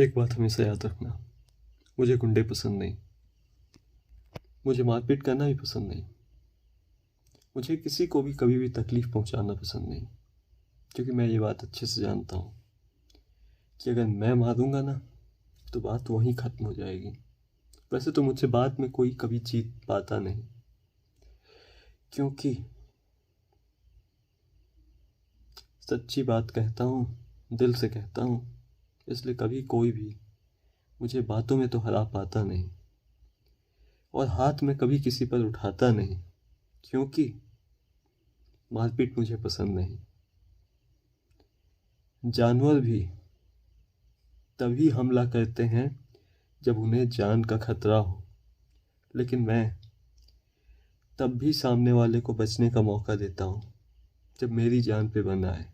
एक बात हमेशा याद रखना, मुझे गुंडे पसंद नहीं। मुझे मारपीट करना भी पसंद नहीं। मुझे किसी को भी कभी भी तकलीफ़ पहुंचाना पसंद नहीं, क्योंकि मैं ये बात अच्छे से जानता हूँ कि अगर मैं मारूंगा ना तो बात वहीं ख़त्म हो जाएगी। वैसे तो मुझसे बाद में कोई कभी जीत पाता नहीं, क्योंकि सच्ची बात कहता हूँ, दिल से कहता हूँ। इसलिए कभी कोई भी मुझे बातों में तो हरा पाता नहीं, और हाथ में कभी किसी पर उठाता नहीं, क्योंकि मारपीट मुझे पसंद नहीं। जानवर भी तभी हमला करते हैं जब उन्हें जान का खतरा हो, लेकिन मैं तब भी सामने वाले को बचने का मौका देता हूँ जब मेरी जान पे बन आए।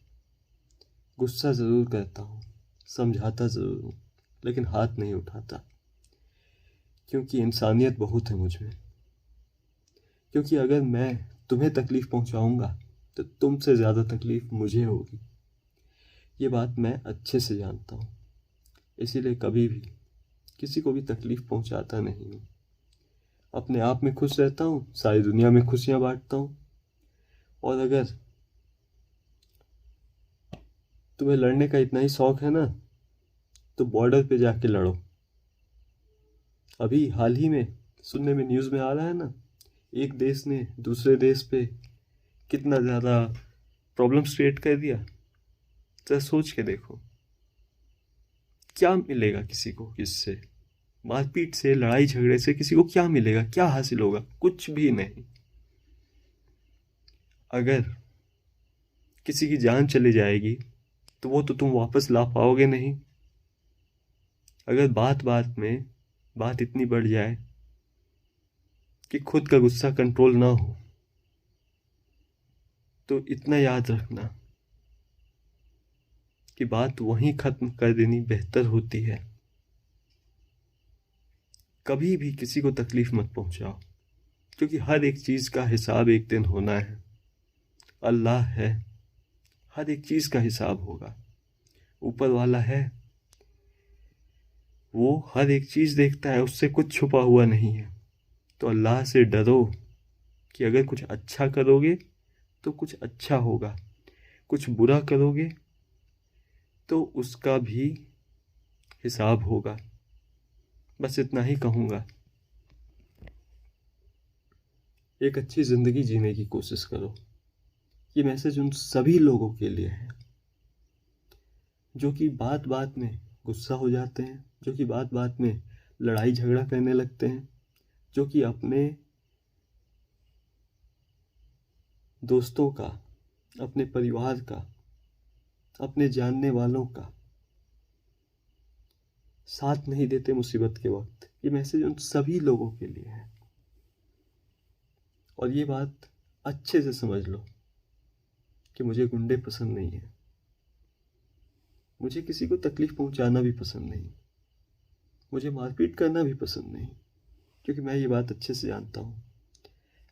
गुस्सा ज़रूर करता हूँ, समझाता ज़रूर हूँ, लेकिन हाथ नहीं उठाता, क्योंकि इंसानियत बहुत है मुझ में। क्योंकि अगर मैं तुम्हें तकलीफ़ पहुँचाऊँगा तो तुमसे ज़्यादा तकलीफ़ मुझे होगी। ये बात मैं अच्छे से जानता हूँ, इसीलिए कभी भी किसी को भी तकलीफ़ पहुँचाता नहीं हूँ। अपने आप में खुश रहता हूँ, सारी दुनिया में खुशियाँ बांटता हूँ। और अगर तुम्हें लड़ने का इतना ही शौक है ना, तो बॉर्डर पे जाके लड़ो। अभी हाल ही में सुनने में न्यूज़ में आ रहा है ना, एक देश ने दूसरे देश पे कितना ज़्यादा प्रॉब्लम्स क्रिएट कर दिया। जरा सोच के देखो, क्या मिलेगा किसी को इससे? मारपीट से, लड़ाई झगड़े से किसी को क्या मिलेगा? क्या हासिल होगा? कुछ भी नहीं। अगर किसी की जान चली जाएगी तो वो तो तुम वापस ला पाओगे नहीं। अगर बात बात में बात इतनी बढ़ जाए कि खुद का गुस्सा कंट्रोल ना हो, तो इतना याद रखना कि बात वहीं ख़त्म कर देनी बेहतर होती है। कभी भी किसी को तकलीफ़ मत पहुंचाओ, क्योंकि हर एक चीज़ का हिसाब एक दिन होना है। अल्लाह है, हर एक चीज़ का हिसाब होगा। ऊपर वाला है, वो हर एक चीज़ देखता है, उससे कुछ छुपा हुआ नहीं है। तो अल्लाह से डरो कि अगर कुछ अच्छा करोगे तो कुछ अच्छा होगा, कुछ बुरा करोगे तो उसका भी हिसाब होगा। बस इतना ही कहूँगा। एक अच्छी ज़िंदगी जीने की कोशिश करो। ये मैसेज उन सभी लोगों के लिए है जो कि बात बात में गुस्सा हो जाते हैं, जो कि बात बात में लड़ाई झगड़ा करने लगते हैं, जो कि अपने दोस्तों का, अपने परिवार का, अपने जानने वालों का साथ नहीं देते मुसीबत के वक्त। ये मैसेज उन सभी लोगों के लिए है। और ये बात अच्छे से समझ लो कि मुझे गुंडे पसंद नहीं है। मुझे किसी को तकलीफ पहुंचाना भी पसंद नहीं। मुझे मारपीट करना भी पसंद नहीं, क्योंकि मैं ये बात अच्छे से जानता हूँ।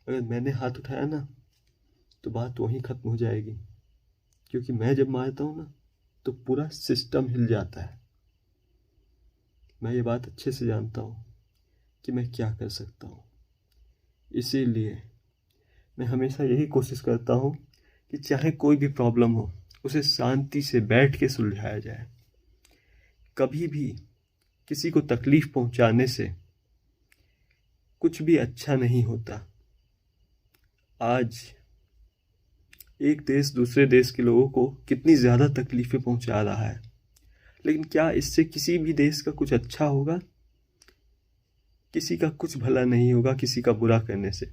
अगर मैंने हाथ उठाया ना तो बात वहीं ख़त्म हो जाएगी, क्योंकि मैं जब मारता हूँ ना तो पूरा सिस्टम हिल जाता है। मैं ये बात अच्छे से जानता हूँ कि मैं क्या कर सकता हूँ। इसीलिए मैं हमेशा यही कोशिश करता हूँ कि चाहे कोई भी प्रॉब्लम हो, उसे शांति से बैठ के सुलझाया जाए। कभी भी किसी को तकलीफ पहुंचाने से कुछ भी अच्छा नहीं होता। आज एक देश दूसरे देश के लोगों को कितनी ज़्यादा तकलीफ़ें पहुंचा रहा है, लेकिन क्या इससे किसी भी देश का कुछ अच्छा होगा? किसी का कुछ भला नहीं होगा किसी का बुरा करने से।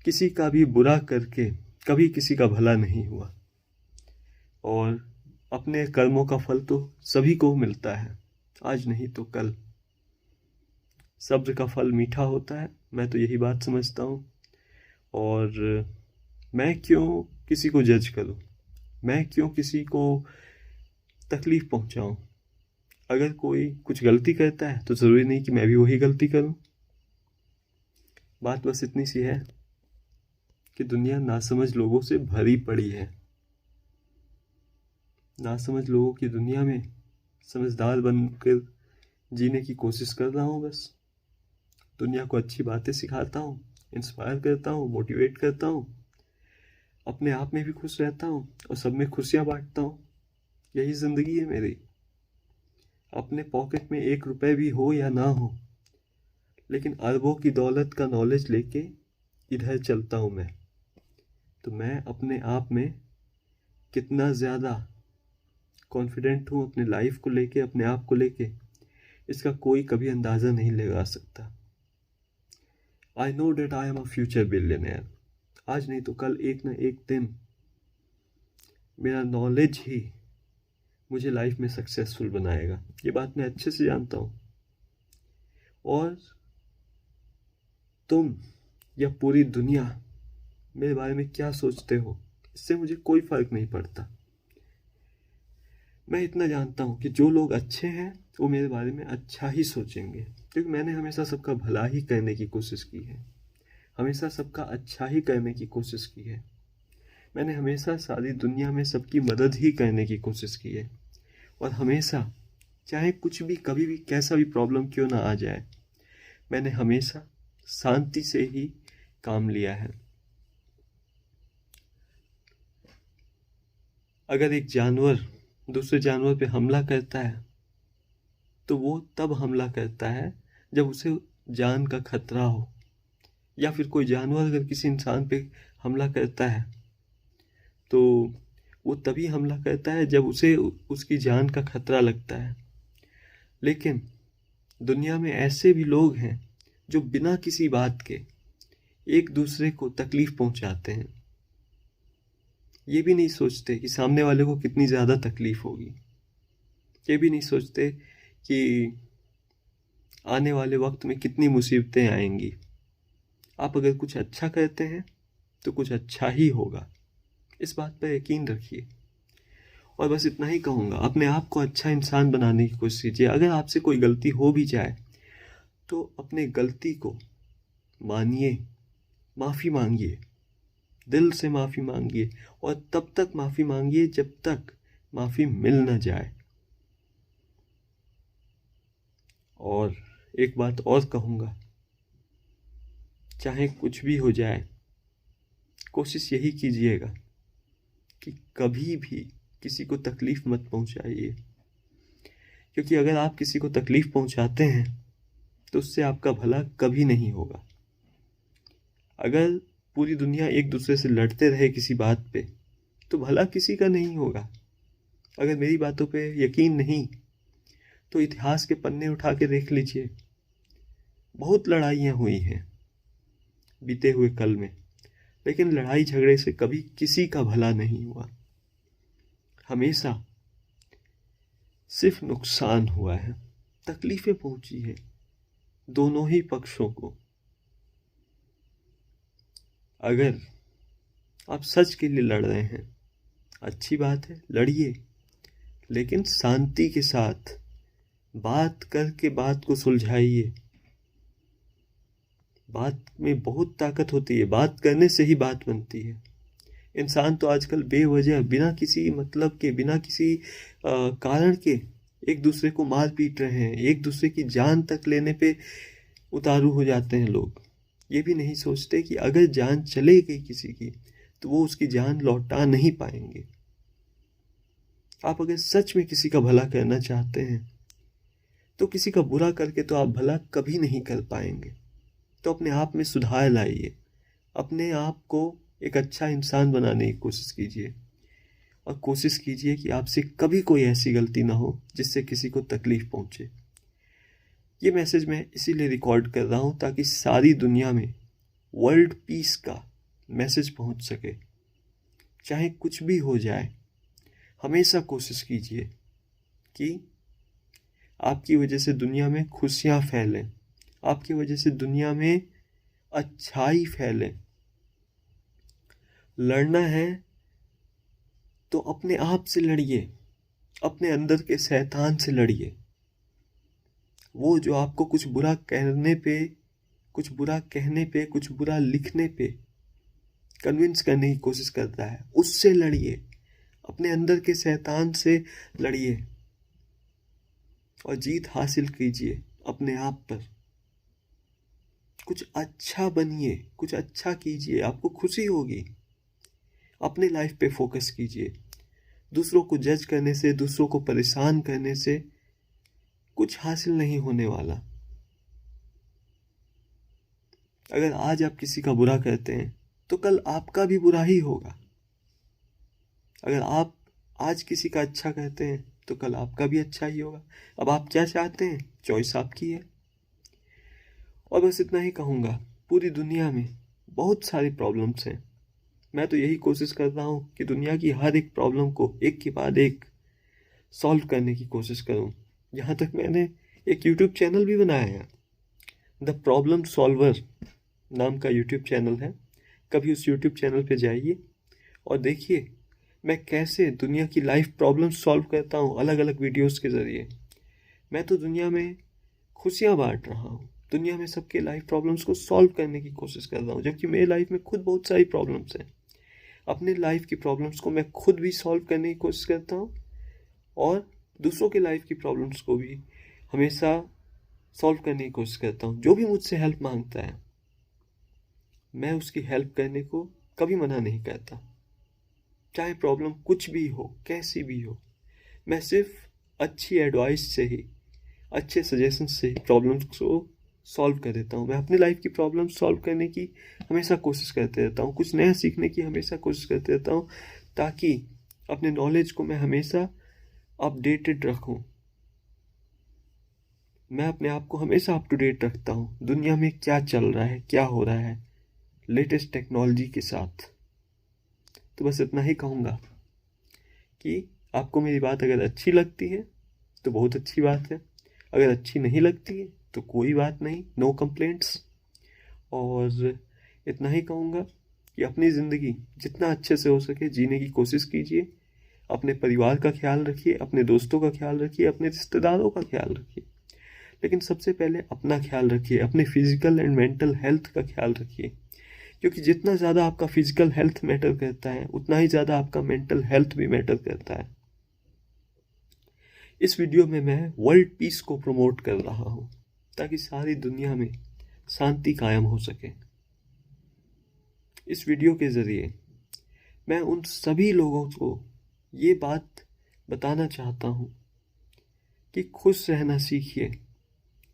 किसी का भी बुरा करके कभी किसी का भला नहीं हुआ। और अपने कर्मों का फल तो सभी को मिलता है, आज नहीं तो कल। सब्र का फल मीठा होता है, मैं तो यही बात समझता हूँ। और मैं क्यों किसी को जज करूँ? मैं क्यों किसी को तकलीफ़ पहुँचाऊँ? अगर कोई कुछ गलती करता है तो ज़रूरी नहीं कि मैं भी वही गलती करूँ। बात बस इतनी सी है कि दुनिया नासमझ लोगों से भरी पड़ी है। नासमझ लोगों की दुनिया में समझदार बनकर जीने की कोशिश कर रहा हूँ बस। दुनिया को अच्छी बातें सिखाता हूँ, इंस्पायर करता हूँ, मोटिवेट करता हूँ, अपने आप में भी खुश रहता हूँ और सब में खुशियाँ बांटता हूँ। यही ज़िंदगी है मेरी। अपने पॉकेट में 1 रुपए भी हो या ना हो, लेकिन अरबों की दौलत का नॉलेज लेके इधर चलता हूँ मैं। तो मैं अपने आप में कितना ज़्यादा कॉन्फिडेंट हूँ अपने लाइफ को लेके, अपने आप को लेके, इसका कोई कभी अंदाज़ा नहीं लगा सकता। I know that I am a future billionaire. आज नहीं तो कल एक ना एक दिन मेरा नॉलेज ही मुझे लाइफ में सक्सेसफुल बनाएगा। ये बात मैं अच्छे से जानता हूँ। और तुम या पूरी दुनिया मेरे बारे में क्या सोचते हो, इससे मुझे कोई फर्क नहीं पड़ता। मैं इतना जानता हूँ कि जो लोग अच्छे हैं वो मेरे बारे में अच्छा ही सोचेंगे, क्योंकि मैंने हमेशा सबका भला ही करने की कोशिश की है, हमेशा सबका अच्छा ही करने की कोशिश की है। मैंने हमेशा सारी दुनिया में सबकी मदद ही करने की कोशिश की है। और हमेशा, चाहे कुछ भी, कभी भी, कैसा भी प्रॉब्लम क्यों ना आ जाए, मैंने हमेशा शांति से ही काम लिया है। अगर एक जानवर दूसरे जानवर पे हमला करता है तो वो तब हमला करता है जब उसे जान का खतरा हो, या फिर कोई जानवर अगर किसी इंसान पे हमला करता है तो वो तभी हमला करता है जब उसे उसकी जान का खतरा लगता है। लेकिन दुनिया में ऐसे भी लोग हैं जो बिना किसी बात के एक दूसरे को तकलीफ पहुंचाते हैं। ये भी नहीं सोचते कि सामने वाले को कितनी ज़्यादा तकलीफ होगी। ये भी नहीं सोचते कि आने वाले वक्त में कितनी मुसीबतें आएंगी। आप अगर कुछ अच्छा करते हैं तो कुछ अच्छा ही होगा, इस बात पर यकीन रखिए। और बस इतना ही कहूँगा, अपने आप को अच्छा इंसान बनाने की कोशिश कीजिए। अगर आपसे कोई गलती हो भी जाए तो अपने गलती को मानिए, माफ़ी मांगिए, दिल से माफ़ी मांगिए, और तब तक माफ़ी मांगिए जब तक माफ़ी मिल न जाए। और एक बात और कहूँगा, चाहे कुछ भी हो जाए, कोशिश यही कीजिएगा कि कभी भी किसी को तकलीफ़ मत पहुँचाइए, क्योंकि अगर आप किसी को तकलीफ़ पहुँचाते हैं तो उससे आपका भला कभी नहीं होगा। अगर पूरी दुनिया एक दूसरे से लड़ते रहे किसी बात पे तो भला किसी का नहीं होगा। अगर मेरी बातों पे यकीन नहीं तो इतिहास के पन्ने उठा के देख लीजिए, बहुत लड़ाइयाँ हुई हैं बीते हुए कल में, लेकिन लड़ाई झगड़े से कभी किसी का भला नहीं हुआ। हमेशा सिर्फ नुकसान हुआ है, तकलीफें पहुंची है दोनों ही पक्षों को। अगर आप सच के लिए लड़ रहे हैं, अच्छी बात है, लड़िए, लेकिन शांति के साथ बात करके बात को सुलझाइए। बात में बहुत ताकत होती है, बात करने से ही बात बनती है। इंसान तो आजकल बेवजह, बिना किसी मतलब के, बिना किसी कारण के एक दूसरे को मार पीट रहे हैं, एक दूसरे की जान तक लेने पे उतारू हो जाते हैं लोग। ये भी नहीं सोचते कि अगर जान चले गई किसी की तो वो उसकी जान लौटा नहीं पाएंगे। आप अगर सच में किसी का भला करना चाहते हैं तो किसी का बुरा करके तो आप भला कभी नहीं कर पाएंगे। तो अपने आप में सुधार लाइए, अपने आप को एक अच्छा इंसान बनाने की कोशिश कीजिए, और कोशिश कीजिए कि आपसे कभी कोई ऐसी गलती ना हो जिससे किसी को तकलीफ पहुंचे। ये मैसेज मैं इसीलिए रिकॉर्ड कर रहा हूँ ताकि सारी दुनिया में वर्ल्ड पीस का मैसेज पहुंच सके। चाहे कुछ भी हो जाए, हमेशा कोशिश कीजिए कि आपकी वजह से दुनिया में खुशियाँ फैलें, आपकी वजह से दुनिया में अच्छाई फैले। लड़ना है तो अपने आप से लड़िए, अपने अंदर के शैतान से लड़िए, वो जो आपको कुछ बुरा कहने पे, कुछ बुरा कहने पे, कुछ बुरा लिखने पे कन्विंस करने की कोशिश करता है, उससे लड़िए, अपने अंदर के शैतान से लड़िए। और जीत हासिल कीजिए अपने आप पर। कुछ अच्छा बनिए, कुछ अच्छा कीजिए, आपको खुशी होगी। अपने लाइफ पे फोकस कीजिए। दूसरों को जज करने से, दूसरों को परेशान करने से कुछ हासिल नहीं होने वाला। अगर आज आप किसी का बुरा करते हैं तो कल आपका भी बुरा ही होगा। अगर आप आज किसी का अच्छा कहते हैं तो कल आपका भी अच्छा ही होगा। अब आप क्या चाहते हैं, चॉइस आपकी है। और बस इतना ही कहूँगा, पूरी दुनिया में बहुत सारी प्रॉब्लम्स हैं। मैं तो यही कोशिश कर रहा हूँ कि दुनिया की हर एक प्रॉब्लम को एक के बाद एक सॉल्व करने की कोशिश करूँ। यहाँ तक मैंने एक यूट्यूब चैनल भी बनाया है, द प्रॉब्लम सॉल्वर नाम का यूट्यूब चैनल है। कभी उस यूट्यूब चैनल पे जाइए और देखिए मैं कैसे दुनिया की लाइफ प्रॉब्लम सॉल्व करता हूँ अलग अलग वीडियोस के ज़रिए। मैं तो दुनिया में खुशियाँ बांट रहा हूँ, दुनिया में सबके लाइफ प्रॉब्लम्स को सॉल्व करने की कोशिश कर रहा हूँ, जबकि मेरी लाइफ में खुद बहुत सारी प्रॉब्लम्स हैं। अपने लाइफ की प्रॉब्लम्स को मैं खुद भी सॉल्व करने की कोशिश करता हूँ और दूसरों के लाइफ की प्रॉब्लम्स को भी हमेशा सॉल्व करने की कोशिश करता हूँ। जो भी मुझसे हेल्प मांगता है मैं उसकी हेल्प करने को कभी मना नहीं करता, चाहे प्रॉब्लम कुछ भी हो, कैसी भी हो। मैं सिर्फ अच्छी एडवाइस से ही, अच्छे सजेशन से ही प्रॉब्लम्स को सॉल्व कर देता हूँ। मैं अपनी लाइफ की प्रॉब्लम सॉल्व करने की हमेशा कोशिश करते रहता हूँ, कुछ नया सीखने की हमेशा कोशिश करते रहता हूँ, ताकि अपने नॉलेज को मैं हमेशा अपडेटेड रखूँ। मैं अपने आप को हमेशा अप टू डेट रखता हूँ, दुनिया में क्या चल रहा है, क्या हो रहा है लेटेस्ट टेक्नोलॉजी के साथ। तो बस इतना ही कहूँगा कि आपको मेरी बात अगर अच्छी लगती है तो बहुत अच्छी बात है, अगर अच्छी नहीं लगती है तो कोई बात नहीं, नो कंप्लेंट्स। और इतना ही कहूँगा कि अपनी ज़िंदगी जितना अच्छे से हो सके जीने की कोशिश कीजिए। अपने परिवार का ख्याल रखिए, अपने दोस्तों का ख्याल रखिए, अपने रिश्तेदारों का ख्याल रखिए, लेकिन सबसे पहले अपना ख्याल रखिए, अपने फिजिकल एंड मेंटल हेल्थ का ख्याल रखिए। क्योंकि जितना ज़्यादा आपका फिजिकल हेल्थ मैटर करता है उतना ही ज़्यादा आपका मेंटल हेल्थ भी मैटर करता है। इस वीडियो में मैं वर्ल्ड पीस को प्रमोट कर रहा हूँ ताकि सारी दुनिया में शांति कायम हो सके। इस वीडियो के ज़रिए मैं उन सभी लोगों को ये बात बताना चाहता हूँ कि खुश रहना सीखिए,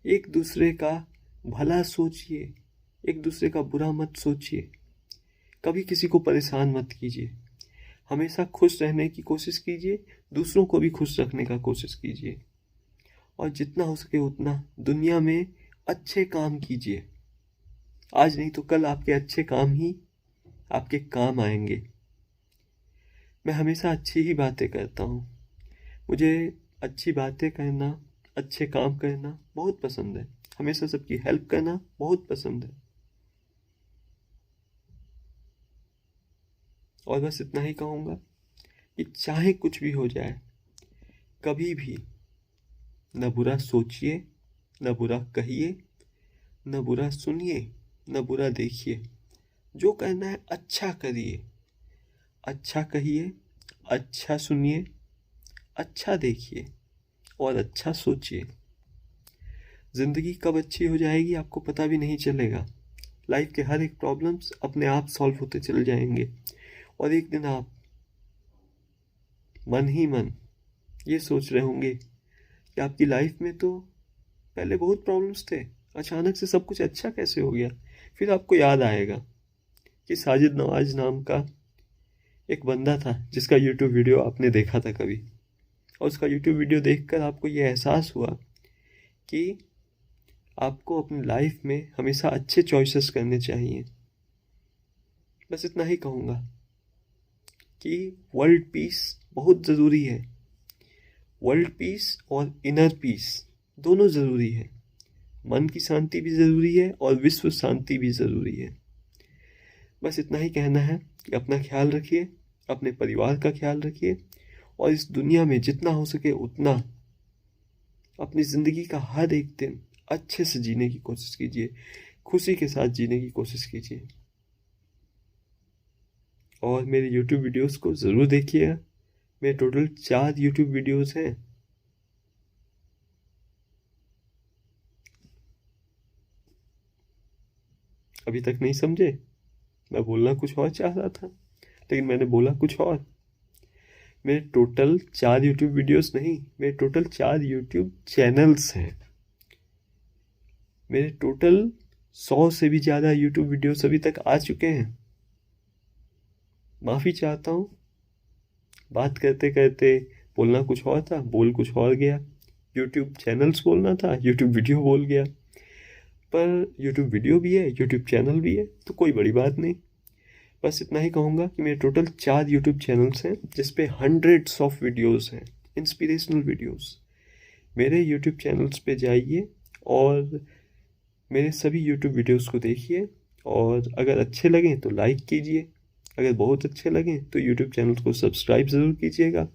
एक दूसरे का भला सोचिए, एक दूसरे का बुरा मत सोचिए, कभी किसी को परेशान मत कीजिए, हमेशा खुश रहने की कोशिश कीजिए, दूसरों को भी खुश रखने का कोशिश कीजिए, और जितना हो सके उतना दुनिया में अच्छे काम कीजिए। आज नहीं तो कल आपके अच्छे काम ही आपके काम आएंगे। मैं हमेशा अच्छी ही बातें करता हूँ, मुझे अच्छी बातें करना, अच्छे काम करना बहुत पसंद है, हमेशा सबकी हेल्प करना बहुत पसंद है। और बस इतना ही कहूँगा कि चाहे कुछ भी हो जाए, कभी भी न बुरा सोचिए, न बुरा कहिए, न बुरा सुनिए, न बुरा देखिए। जो करना है अच्छा करिए, अच्छा कहिए, अच्छा सुनिए, अच्छा देखिए और अच्छा सोचिए। ज़िंदगी कब अच्छी हो जाएगी आपको पता भी नहीं चलेगा। लाइफ के हर एक प्रॉब्लम्स अपने आप सॉल्व होते चले जाएंगे और एक दिन आप मन ही मन ये सोच रहे होंगे कि आपकी लाइफ में तो पहले बहुत प्रॉब्लम्स थे, अचानक से सब कुछ अच्छा कैसे हो गया। फिर आपको याद आएगा कि साजिद नवाज नाम का एक बंदा था जिसका यूट्यूब वीडियो आपने देखा था कभी, और उसका यूट्यूब वीडियो देखकर आपको ये एहसास हुआ कि आपको अपनी लाइफ में हमेशा अच्छे चॉइसेस करने चाहिए। बस इतना ही कहूँगा कि वर्ल्ड पीस बहुत ज़रूरी है। वर्ल्ड पीस और इनर पीस दोनों ज़रूरी है। मन की शांति भी ज़रूरी है और विश्व शांति भी ज़रूरी है। बस इतना ही कहना है कि अपना ख्याल रखिए, अपने परिवार का ख्याल रखिए, और इस दुनिया में जितना हो सके उतना अपनी ज़िंदगी का हर एक दिन अच्छे से जीने की कोशिश कीजिए, खुशी के साथ जीने की कोशिश कीजिए। और मेरे यूट्यूब वीडियोस को ज़रूर देखिएगा। मेरे टोटल 4 यूट्यूब वीडियोस हैं। अभी तक नहीं समझे? मैं बोलना कुछ और चाह रहा था, लेकिन मैंने बोला कुछ और। मेरे टोटल 4 यूट्यूब वीडियोस नहीं, मेरे टोटल 4 यूट्यूब चैनल्स हैं। मेरे टोटल 100 से भी ज़्यादा यूट्यूब वीडियोस अभी तक आ चुके हैं। माफ़ी चाहता हूँ, बात करते करते बोलना कुछ और था, बोल कुछ और गया। यूट्यूब चैनल्स बोलना था, यूट्यूब वीडियो बोल गया। पर यूट्यूब वीडियो भी है, यूट्यूब चैनल भी है, तो कोई बड़ी बात नहीं। बस इतना ही कहूँगा कि मेरे टोटल 4 यूट्यूब चैनल्स हैं, जिस पे हंड्रेड्स ऑफ वीडियोस हैं, इंस्पिरेशनल वीडियोस। मेरे यूट्यूब चैनल्स पे जाइए और मेरे सभी यूट्यूब वीडियोस को देखिए, और अगर अच्छे लगें तो लाइक कीजिए, अगर बहुत अच्छे लगें तो यूट्यूब चैनल को सब्सक्राइब ज़रूर कीजिएगा,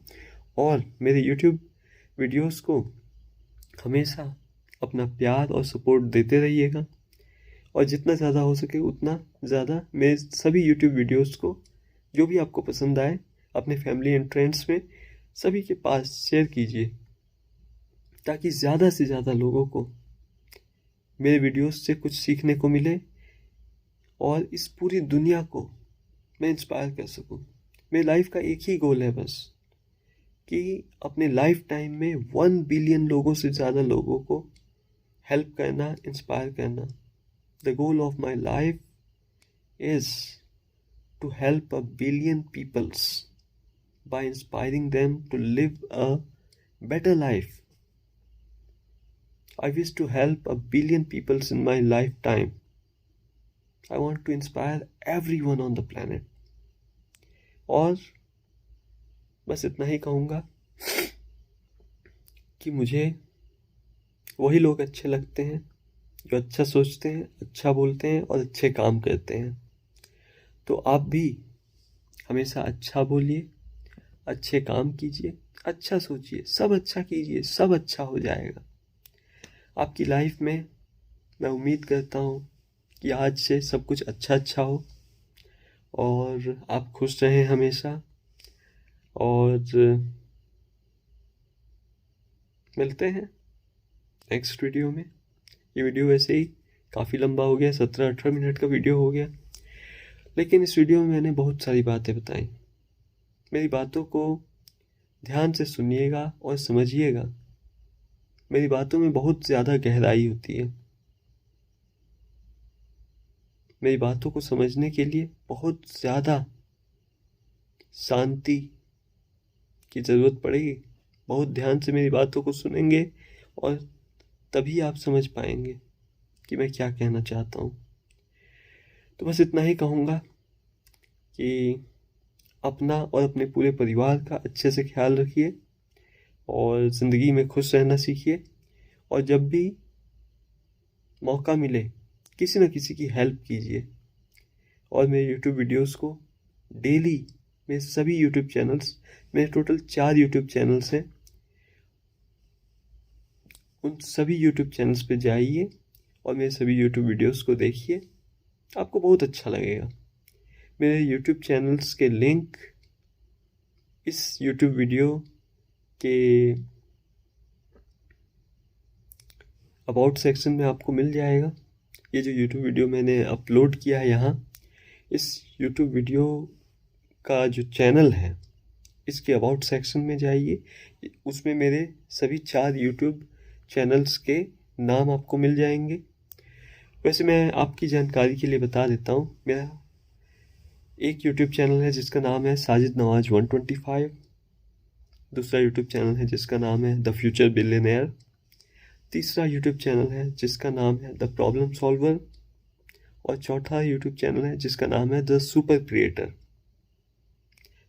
और मेरे यूट्यूब वीडियोस को हमेशा अपना प्यार और सपोर्ट देते रहिएगा, और जितना ज़्यादा हो सके उतना ज़्यादा मेरे सभी यूट्यूब वीडियोस को, जो भी आपको पसंद आए, अपने फैमिली एंड फ्रेंड्स में सभी के पास शेयर कीजिए, ताकि ज़्यादा से ज़्यादा लोगों को मेरे वीडियोस से कुछ सीखने को मिले, और इस पूरी दुनिया को मैं इंस्पायर कर सकूं। मेरी लाइफ का एक ही गोल है बस, कि अपने लाइफ टाइम में 1 बिलियन लोगों से ज़्यादा लोगों को हेल्प करना, इंस्पायर करना। The goal of my life is to help a billion peoples by inspiring them to live a better life. I wish to help a billion peoples in my lifetime. I want to inspire everyone on the planet. और बस इतना ही कहूँगा कि मुझे वही लोग अच्छे लगते हैं जो अच्छा सोचते हैं, अच्छा बोलते हैं और अच्छे काम करते हैं। तो आप भी हमेशा अच्छा बोलिए, अच्छे काम कीजिए, अच्छा सोचिए, सब अच्छा कीजिए, सब अच्छा हो जाएगा आपकी लाइफ में। मैं उम्मीद करता हूँ कि आज से सब कुछ अच्छा अच्छा हो, और आप खुश रहें हमेशा। और मिलते हैं नेक्स्ट वीडियो में। ये वीडियो वैसे ही काफ़ी लंबा हो गया, 17-18 मिनट का वीडियो हो गया, लेकिन इस वीडियो में मैंने बहुत सारी बातें बताई। मेरी बातों को ध्यान से सुनिएगा और समझिएगा। मेरी बातों में बहुत ज़्यादा गहराई होती है। मेरी बातों को समझने के लिए बहुत ज़्यादा शांति की ज़रूरत पड़ेगी। बहुत ध्यान से मेरी बातों को सुनेंगे, और तभी आप समझ पाएंगे कि मैं क्या कहना चाहता हूँ। तो बस इतना ही कहूँगा कि अपना और अपने पूरे परिवार का अच्छे से ख्याल रखिए, और ज़िंदगी में खुश रहना सीखिए, और जब भी मौका मिले किसी न किसी की हेल्प कीजिए। और मेरे यूट्यूब वीडियोस को डेली, मेरे सभी यूट्यूब चैनल्स, मेरे टोटल 4 यूट्यूब चैनल्स हैं, उन सभी यूट्यूब चैनल्स पे जाइए और मेरे सभी यूट्यूब वीडियोस को देखिए, आपको बहुत अच्छा लगेगा। मेरे यूट्यूब चैनल्स के लिंक इस यूट्यूब वीडियो के अबाउट सेक्शन में आपको मिल जाएगा। ये जो यूट्यूब वीडियो मैंने अपलोड किया है यहाँ, इस यूट्यूब वीडियो का जो चैनल है, इसके अबाउट सेक्शन में जाइए, उसमें मेरे सभी 4 यूट्यूब चैनल्स के नाम आपको मिल जाएंगे। वैसे मैं आपकी जानकारी के लिए बता देता हूँ, मेरा एक यूट्यूब चैनल है जिसका नाम है साजिद नवाज 125, दूसरा यूट्यूब चैनल है जिसका नाम है द फ्यूचर बिलियनेयर, तीसरा यूट्यूब चैनल है जिसका नाम है द प्रॉब्लम सॉल्वर, और चौथा यूट्यूब चैनल है जिसका नाम है द सुपर क्रिएटर।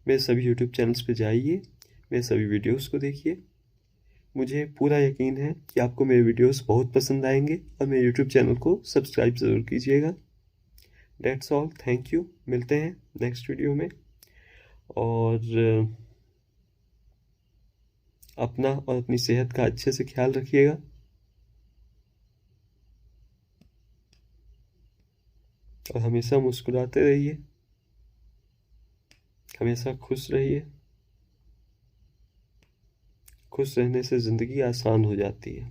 मेरे सभी यूट्यूब चैनल्स पे जाइए, मेरे सभी वीडियोस को देखिए। मुझे पूरा यकीन है कि आपको मेरे वीडियोस बहुत पसंद आएंगे, और मेरे यूट्यूब चैनल को सब्सक्राइब ज़रूर कीजिएगा। That's all, thank you. मिलते हैं नेक्स्ट वीडियो में, और अपना और अपनी सेहत का अच्छे से ख्याल रखिएगा। और हमेशा मुस्कुराते रहिए, हमेशा खुश रहिए। खुश रहने से ज़िंदगी आसान हो जाती है।